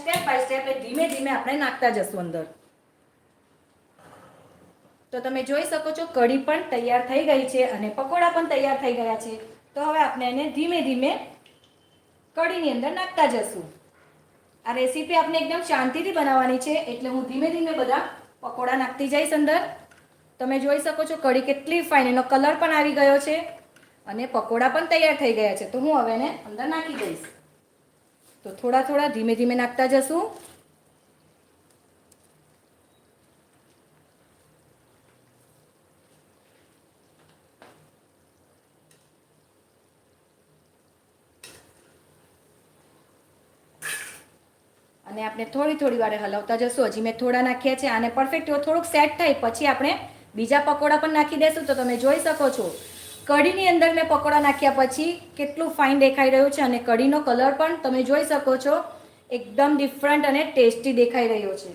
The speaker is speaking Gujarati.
સ્ટેપ બાય સ્ટેપ ધીમે ધીમે આપણે નાખતા જશું અંદર. તો તમે જોઈ શકો છો કઢી પણ તૈયાર થઈ ગઈ છે અને પકોડા પણ તૈયાર થઈ ગયા છે. તો હવે આપણે એને ધીમે ધીમે કઢીની અંદર નાખતા જશું. આ રેસીપી આપણે એકદમ શાંતિથી બનાવવાની છે એટલે હું ધીમે ધીમે બધા પકોડા નાખતી જઈશ અંદર. તમે જોઈ શકો છો કઢી કેટલી ફાઇન, એનો કલર પણ આવી ગયો છે અને પકોડા પણ તૈયાર થઈ ગયા છે. તો હું હવે એને અંદર નાખી દઈશ. તો થોડા થોડા ધીમે ધીમે નાખતા જશું. અને આપણે થોડી થોડી વારે હલાવતા જશું. હજી મેં થોડા નાખ્યા છે. આને પરફેક્ટ થોડુંક સેટ થાય પછી આપણે બીજા પકોડા પણ નાખી દઈશું. તો તમે જોઈ શકો છો કઢીની અંદર મેં પકોડા નાખ્યા પછી કેટલું ફાઇન દેખાઈ રહ્યું છે અને કઢીનો કલર પણ તમે જોઈ શકો છો એકદમ ડિફરન્ટ અને ટેસ્ટી દેખાઈ રહ્યો છે.